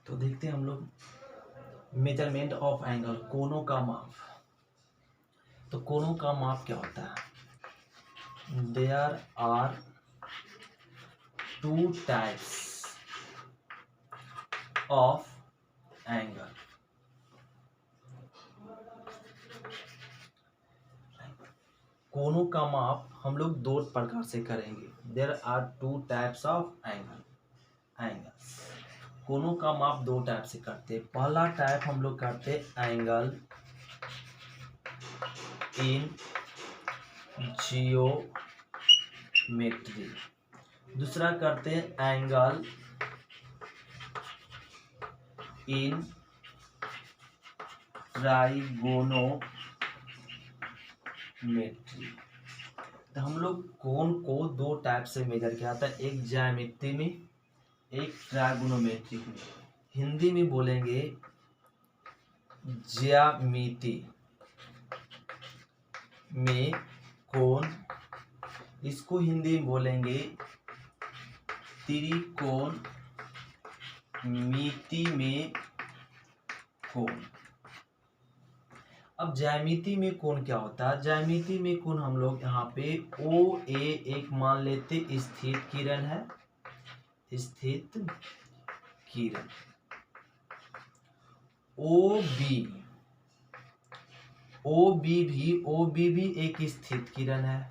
तो देखते हैं हम लोग मेजरमेंट ऑफ एंगल, कोनों का माप। तो कोनों का माप क्या होता है? There are two types of angle. कोनों का माप हम लोग दो प्रकार से करेंगे। There are two types of angles. कोनों का माप दो टाइप से करते हैं। पहला टाइप हम लोग करते हैं एंगल इन जियोमेट्री। दूसरा करते हैं एंगल इन ट्राइगोनोमेट्री। तो हम लोग कोण को दो टाइप से मेजर किया जाता है, एक ज्यामिति में, एक ट्राइगोनोमेट्रिक में। हिंदी में बोलेंगे ज्यामिति में कोण, इसको हिंदी में बोलेंगे त्रिकोणमिति में कोण। अब ज्यामिति में कोण क्या होता है? ज्यामिति में कोण हम लोग यहाँ पे ओ ए एक मान लेते स्थित किरण है, स्थित किरण। ओ बी भी एक स्थित किरण है।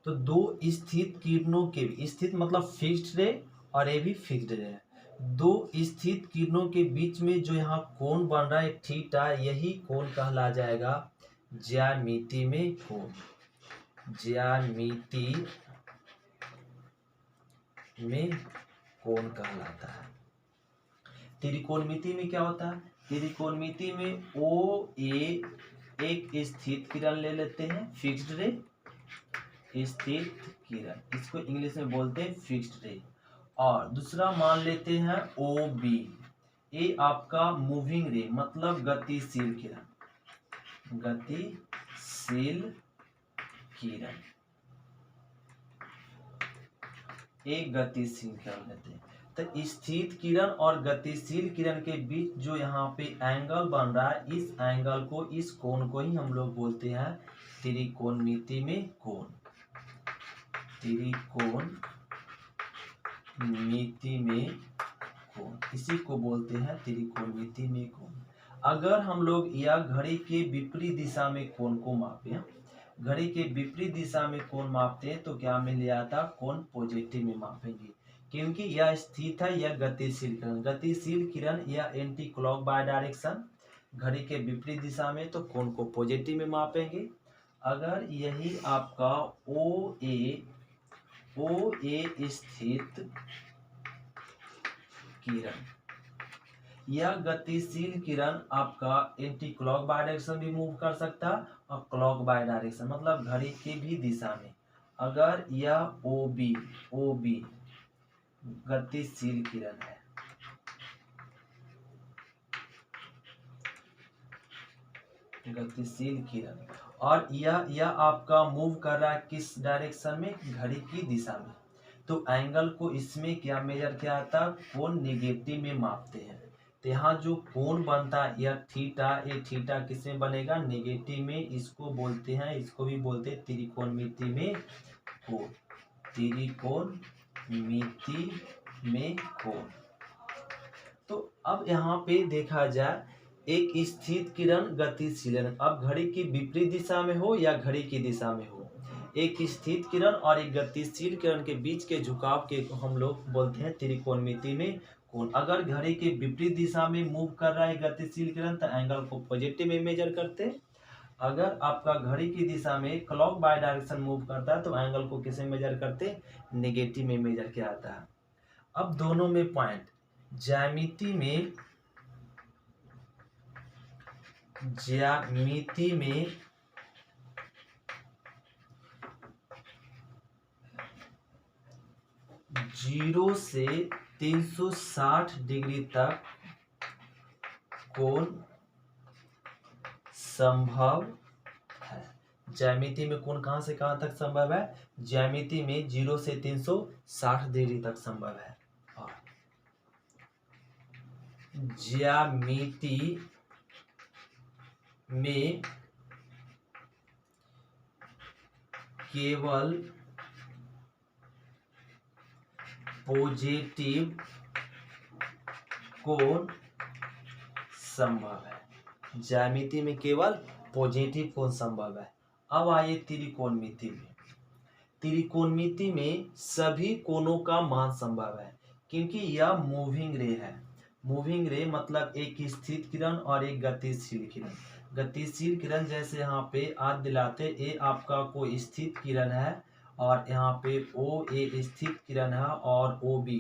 तो दो स्थित किरणों के, स्थित मतलब फिक्स्ड रे और ये भी फिक्स्ड रे, दो स्थित किरणों के बीच में जो यहाँ कोण बन रहा है थीटा, यही कोण कहला जाएगा ज्यामिति में कोण। ज्यामिति में कोण कहलाता है। त्रिकोणमिति में क्या होता है? त्रिकोणमिति में ओ ए एक स्थित किरण ले लेते हैं, फिक्स्ड रे, स्थित किरण, इसको इंग्लिश में बोलते हैं फिक्स्ड रे। और दूसरा मान लेते हैं ओ बी, ये आपका मूविंग रे मतलब गतिशील किरण, गतिशील किरण, एक गतिशील किरण लेते हैं। तो स्थित किरण और गतिशील किरण के बीच जो यहाँ पे एंगल बन रहा है, इस एंगल को, इस कोण को ही हम लोग बोलते हैं त्रिकोणमिति में कोण। त्रिकोणमिति में कोण, इसी को बोलते हैं त्रिकोणमिति में कोण। अगर हम लोग या घड़ी के विपरीत दिशा में कोण को मापें, घड़ी के विपरीत दिशा में कोण मापते हैं तो क्या मिल जाता? कोण पॉजिटिव में मापेंगे, क्योंकि यह स्थित है, यह गतिशील किरण। गतिशील किरण या एंटी क्लॉक बाय डायरेक्शन, घड़ी के विपरीत दिशा में, तो कोण को पॉजिटिव में मापेंगे। अगर यही आपका ओ ए स्थित किरण या गतिशील किरण आपका एंटी क्लॉक बाय डायरेक्शन भी मूव कर सकता है और क्लॉक बाय डायरेक्शन मतलब घड़ी की भी दिशा में। अगर यह ओ बी गतिशील किरण है, गतिशील किरण, और यह आपका मूव कर रहा है किस डायरेक्शन में? घड़ी की दिशा में, तो एंगल को इसमें क्या मेजर किया जाता है? कोण नेगेटिव में मापते हैं। तो यहाँ जो कोण बनता है यह थीटा, ये थीटा किसमें बनेगा? नेगेटिव में। इसको बोलते हैं, इसको भी बोलते हैं त्रिकोणमिति में कोण। त्रिकोणमिति में कोण। तो अब यहाँ पे देखा जाए, एक स्थित किरण, गतिशील किरण, अब घड़ी की विपरीत दिशा में हो या घड़ी की दिशा में हो, एक स्थित किरण और एक गतिशील किरण के बीच के झुकाव के हम लोग बोलते हैं त्रिकोणमिति में कोण। अगर घड़ी के विपरीत दिशा में मूव कर रहा है गतिशील किरण तो एंगल को पॉजिटिव में मेजर करते हैं। अगर आपका घड़ी की दिशा में क्लॉक बाय डायरेक्शन मूव करता है तो एंगल को किसे मेजर करते? नेगेटिव में मेजर किया जाता है। अब दोनों में पॉइंट, ज्यामिति में 0 से 360 डिग्री तक कोण संभव है। ज्यामिति में कोण कहाँ से कहाँ तक संभव है? ज्यामिति में 0 से 360 डिग्री तक संभव है। और ज्यामिति में केवल पॉजिटिव कोण संभव है। ज्यामिति में केवल पॉजिटिव कोण संभव है। अब आइए त्रिकोणमिति में। त्रिकोणमिति में सभी कोणों का मान संभव है, क्योंकि यह मूविंग रे है। मूविंग रे मतलब एक स्थिर किरण और एक गतिशील किरण। गतिशील किरण जैसे यहाँ पे आज दिलाते, ए आपका कोई स्थिर किरण है और यहाँ पे ओ ए स्थिर किरण है और ओ बी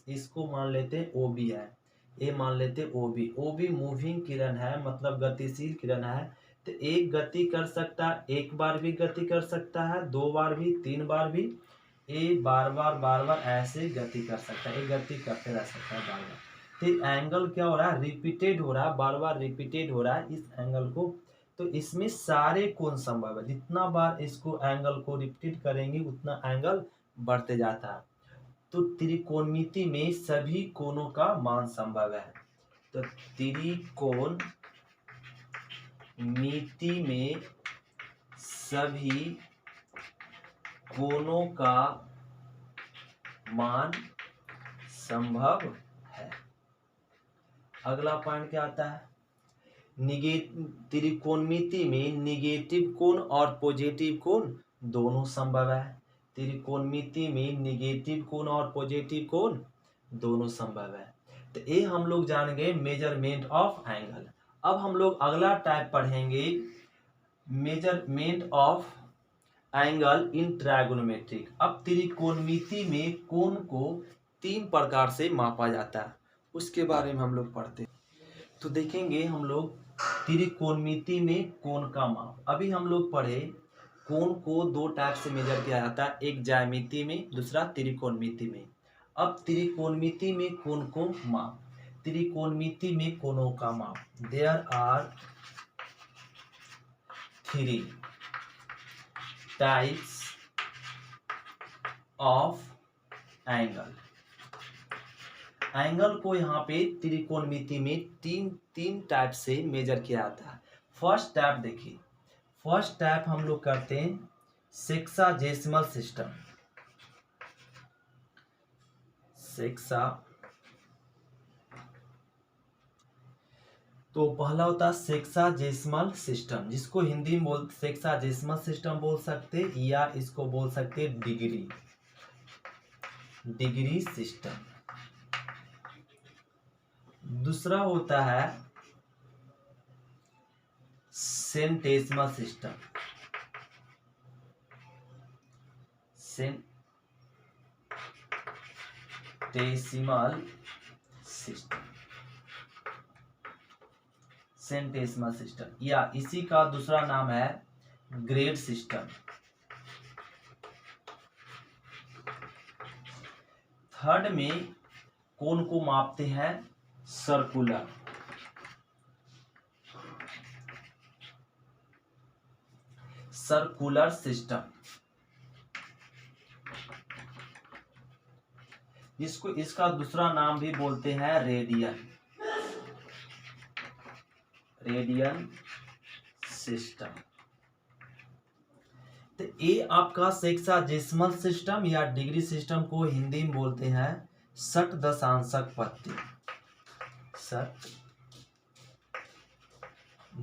इसको मान लेते हैं ओ बी है, ए मान लेते ओ बी मूविंग किरण है मतलब गतिशील किरण है। तो एक गति कर सकता है, एक बार भी गति कर सकता है, 2 बार भी, 3 बार भी, ए बार बार ऐसे गति कर सकता है, एक गति करते रह सकता है बार बार। तो एंगल क्या हो रहा है? रिपीटेड हो रहा है, बार बार रिपीटेड हो रहा है इस एंगल को। तो इसमें सारे कोण संभव है, जितना बार इसको एंगल को रिपीट करेंगे उतना एंगल बढ़ते जाता है। तो त्रिकोणमिति में सभी कोणों का मान संभव है। तो त्रिकोणमिति में सभी कोणों का मान संभव है। अगला पॉइंट क्या आता है? त्रिकोणमिति में निगेटिव कोण और पॉजिटिव कोण दोनों संभव है। त्रिकोणमिति में निगेटिव कोण और पॉजिटिव कोण दोनों संभव है। तो ये हम लोग जान गए मेजरमेंट ऑफ एंगल। अब हम लोग अगला टाइप पढ़ेंगे, measurement of angle in trigonometric. अब त्रिकोणमिति में कोण को 3 प्रकार से मापा जाता है, उसके बारे में हम लोग पढ़ते हैं। तो देखेंगे हम लोग त्रिकोणमिति में कोण का माप। अभी हम लोग पढ़े कोण को 2 टाइप से मेजर किया जाता है, एक ज्यामिति में, दूसरा त्रिकोणमिति में। अब त्रिकोणमिति में कोण को माप, त्रिकोणमिति में कोणों का माप। There are 3 types of angle. Angle को यहाँ पे त्रिकोणमिति में तीन टाइप से मेजर किया जाता है। फर्स्ट टाइप देखिए, फर्स्ट टाइप हम लोग करते हैं सेक्साजेसिमल सिस्टम। तो पहला होता है सेक्साजेसिमल सिस्टम, जिसको हिंदी में सेक्साजेसिमल सिस्टम बोल सकते या इसको बोल सकते डिग्री सिस्टम। दूसरा होता है सेंटेसिमल सिस्टम, सेंटेसिमल सिस्टम या इसी का दूसरा नाम है ग्रेड सिस्टम। थर्ड में कोण को मापते हैं सर्कुलर, सिस्टम, इसको इसका दूसरा नाम भी बोलते हैं रेडियन सिस्टम। तो ये आपका सेक्साजेसिमल सिस्टम या डिग्री सिस्टम को हिंदी में बोलते हैं षट दशांशक पद्धति। षट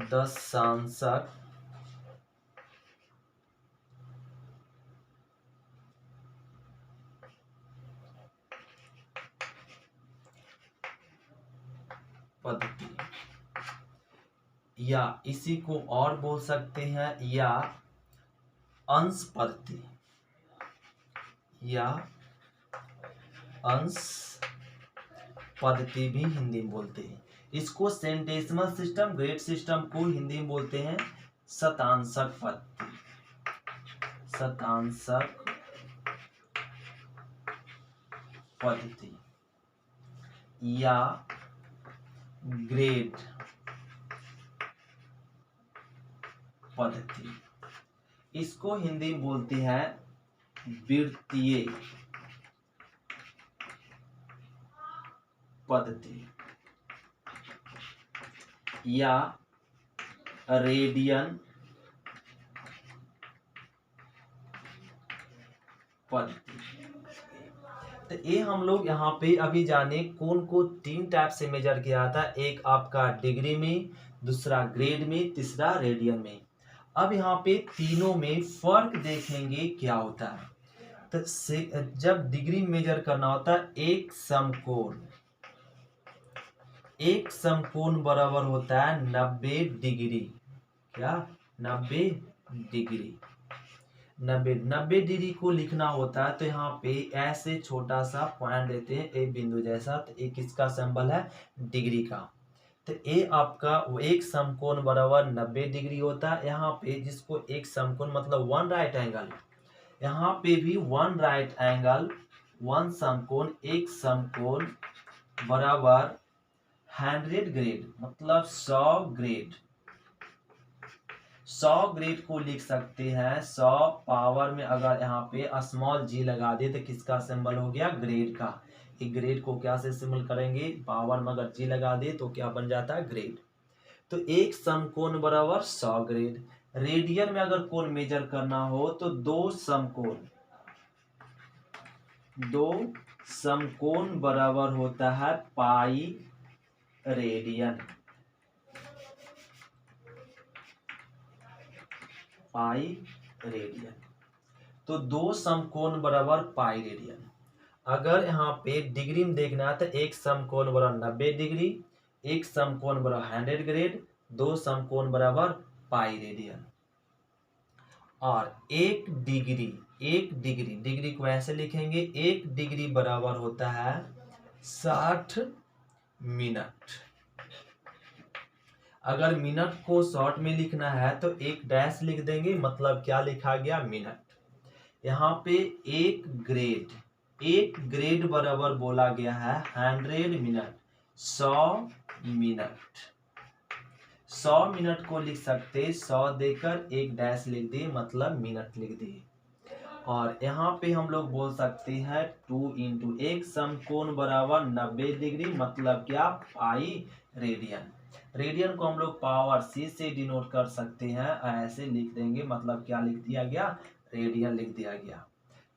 दशांशक पद्धति या इसी को और बोल सकते हैं या अंश पद्धति भी हिंदी में बोलते हैं। इसको सेंटेसिमल सिस्टम, ग्रेड सिस्टम को हिंदी में बोलते हैं शतांशक पद्धति या ग्रेड पद्धति। इसको हिंदी में बोलते हैं वृत्तीय पद्धति या रेडियन पद्धति। तो ये हम लोग यहाँ पे अभी जाने कौन को 3 टाइप से मेजर किया था, एक आपका डिग्री में, दूसरा ग्रेड में, तीसरा रेडियन में। अब यहाँ पे तीनों में फर्क देखेंगे क्या होता है। तो जब डिग्री मेजर करना होता है, एक समकोण बराबर होता है 90 डिग्री। क्या 90 डिग्री? 90 डिग्री को लिखना होता है तो यहाँ पे ऐसे छोटा सा पॉइंट देते हैं, एक बिंदु जैसा। तो एक इसका सिंबल है डिग्री का। तो ये आपका एक समकोण बराबर 90 डिग्री होता है। यहाँ पे जिसको एक समकोण मतलब वन राइट एंगल, यहाँ पे भी वन राइट एंगल, वन समकोण, एक समकोण बराबर 100 ग्रेड मतलब 100 ग्रेड। 100 ग्रेड को लिख सकते हैं 100 पावर में, अगर यहाँ पे स्मॉल जी लगा दे तो किसका सिंबल हो गया? ग्रेड का। एक ग्रेड को क्या से सिंबल करेंगे? पावर में अगर जी लगा दे तो क्या बन जाता है? ग्रेड। तो एक समकोण बराबर 100 ग्रेड। रेडियन में अगर कोण मेजर करना हो तो दो समकोण बराबर होता है पाई रेडियन। Pi radian. तो दो समकोण बराबर पाई रेडियन। अगर यहाँ पे डिग्री में देखना है तो एक समकोण बराबर 90 डिग्री, एक समकोण बराबर 100 ग्रेड, दो समकोण बराबर पाई रेडियन। और एक डिग्री को ऐसे लिखेंगे, एक डिग्री बराबर होता है 60 मिनट। अगर मिनट को शॉर्ट में लिखना है तो एक डैश लिख देंगे, मतलब क्या लिखा गया? मिनट। यहाँ पे एक ग्रेड बराबर बोला गया है 100 मिनट, 100 मिनट। 100 मिनट को लिख सकते 100 देकर एक डैश लिख दिए, मतलब मिनट लिख दिए। और यहाँ पे हम लोग बोल सकते हैं 2 इंटू एक समकोण बराबर 90 डिग्री, मतलब क्या? Pi radian. रेडियन को हम लोग पावर सी से डिनोट कर सकते हैं, ऐसे लिख देंगे, मतलब क्या लिख दिया गया? रेडियन लिख दिया गया।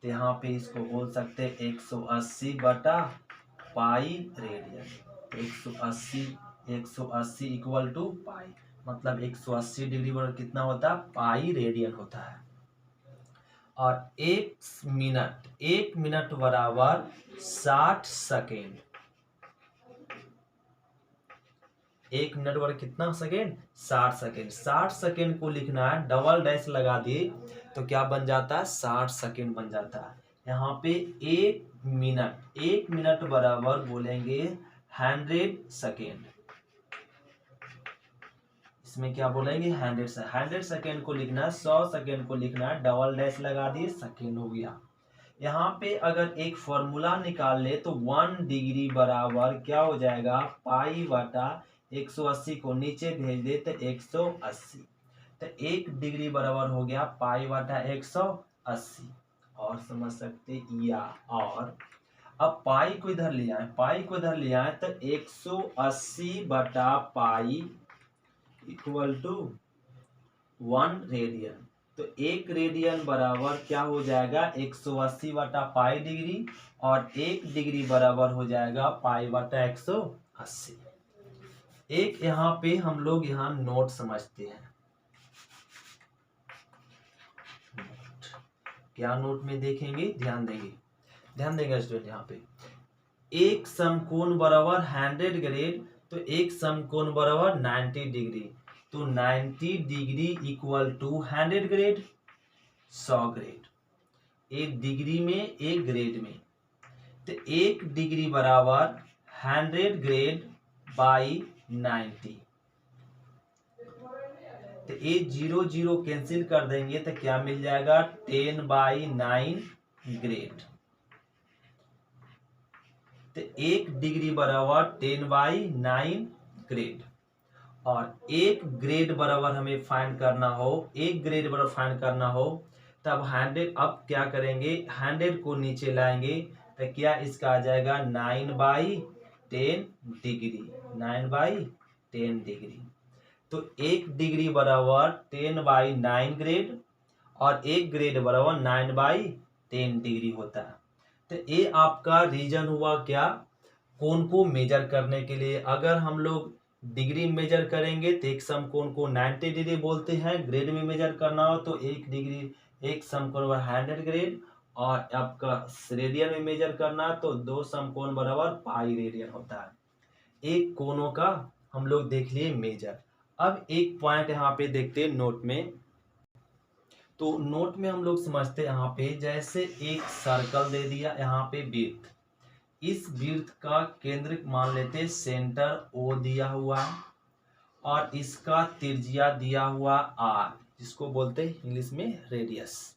तो यहाँ पे इसको बोल सकते हैं 180 बटा पाई रेडियन। 180 इक्वल टू पाई, मतलब 180 डिग्री बराबर कितना होता है? पाई रेडियन होता है। और एक मिनट बराबर 60 सेकेंड। एक मिनट बराबर कितना सेकेंड? 60 सेकेंड। 60 सेकेंड को लिखना है, डबल डैश लगा दिए तो क्या बन जाता है? 60 सेकेंड बन जाता है। यहाँ पे एक मिनट बराबर बोलेंगे 100 सेकेंड। इसमें क्या बोलेंगे? 100 सेकेंड को लिखना है, 100 सेकेंड को लिखना है, डबल डैश लगा दिए, सेकेंड हो गया। यहाँ पे अगर एक फॉर्मूला निकाल ले तो 1 डिग्री बराबर क्या हो जाएगा? पाई बटा 180 को नीचे भेज दे तो 180। तो 1 डिग्री बराबर हो गया पाई बटा 180। और समझ सकते या? और अब पाई को इधर ले आए तो 180 बटा पाई इक्वल टू 1 रेडियन। तो 1 रेडियन बराबर क्या हो जाएगा? 180 बटा पाई डिग्री, और 1 डिग्री बराबर हो जाएगा पाई बटा 180। एक यहाँ पे हम लोग यहाँ नोट समझते हैं। क्या नोट में देखेंगे? ध्यान देंगे स्टूडेंट। यहाँ पे एक समकोण बराबर 100 ग्रेड, तो एक समकोण बराबर 90 डिग्री। तो 90 degree equal to 100 grade, 100 grade. एक डिग्री में, एक ग्रेड में। तो 1 डिग्री बराबर 100 ग्रेड बाई 90। तो ये 0 0 कैंसिल कर देंगे तो क्या मिल जाएगा? 10 बाई 9 ग्रेड। तो 1 डिग्री बराबर 10 बाई 9 ग्रेड। और एक ग्रेड बराबर हमें फाइंड करना हो, एक ग्रेड बराबर फाइंड करना हो, तब 100, अब क्या करेंगे 100 को नीचे लाएंगे तो क्या इसका आ जाएगा 9/10 डिग्री, 9/10 डिग्री। तो 1 डिग्री बराबर 10/9 ग्रेड और 1 ग्रेड बराबर 9/10 डिग्री होता है। तो ये आपका रीजन हुआ क्या, कोण को मेजर करने के लिए। अगर हम लोग डिग्री मेजर करेंगे तो एक समकोण को 90 डिग्री बोलते हैं, ग्रेड में मेजर करना हो तो 1 डिग्री, एक समकोण बराबर 100 ग्रेड, और आपका रेडियन में मेजर करना तो 2 समकोण बराबर पाई रेडियन होता है। एक कोणों का हम लोग देख लिए मेजर। अब एक पॉइंट यहाँ पे देखते हैं नोट में। तो नोट में हम लोग समझते हैं यहाँ पे, जैसे एक सर्कल दे दिया यहाँ पे वृत्त, इस वृत्त का केंद्र मान लेते सेंटर ओ दिया हुआ है और इसका त्रिज्या दिया हुआ आर, जिसको बोलते हैं इंग्लिश में रेडियस,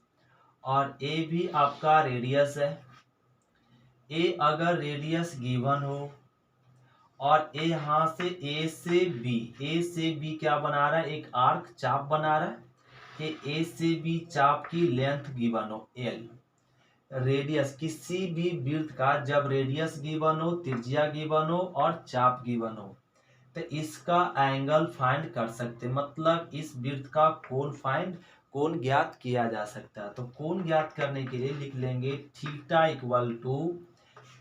और ए भी आपका रेडियस है। ए अगर रेडियस गिवन हो और ए यहाँ से ए से बी क्या बना रहा है, एक आर्क चाप बना रहा है, कि ए से बी चाप की लेंथ गिवन हो एल। रेडियस किसी भी वृत्त का जब रेडियस गिवन हो, त्रिज्या गिवन हो और चाप गिवन हो तो इसका एंगल फाइंड कर सकते, मतलब इस वृत्त का कोण ज्ञात किया जा सकता है। तो कोण ज्ञात करने के लिए लिख लेंगे थीटा इक्वल टू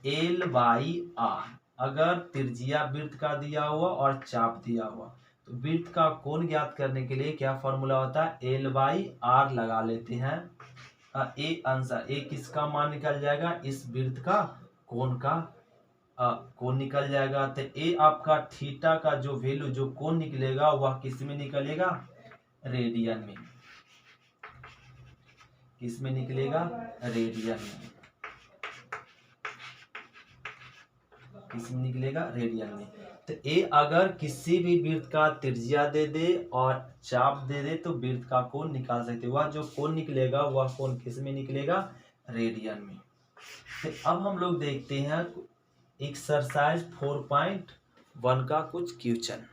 L/R। अगर त्रिज्या वृत्त का दिया हुआ और चाप दिया हुआ तो वृत्त का कोण ज्ञात करने के लिए क्या फॉर्मूला होता है, L/R लगा लेते हैं। ए आंसर, ए किसका मान निकल जाएगा, इस वृत्त का कोण का कोण निकल जाएगा। तो ए आपका थीटा का जो वैल्यू, जो कोण निकलेगा वह किस में निकलेगा, रेडियन में। किस में निकलेगा, रेडियन में। किस में निकलेगा, रेडियन में। तो ए अगर किसी भी वृत्त का त्रिज्या दे दे और चाप दे दे तो वृत्त का कोण निकाल सकते, वह जो कोण निकलेगा वह कोण किस में निकलेगा, रेडियन में। तो अब हम लोग देखते हैं एक्सरसाइज 4.1 का कुछ क्वेश्चन।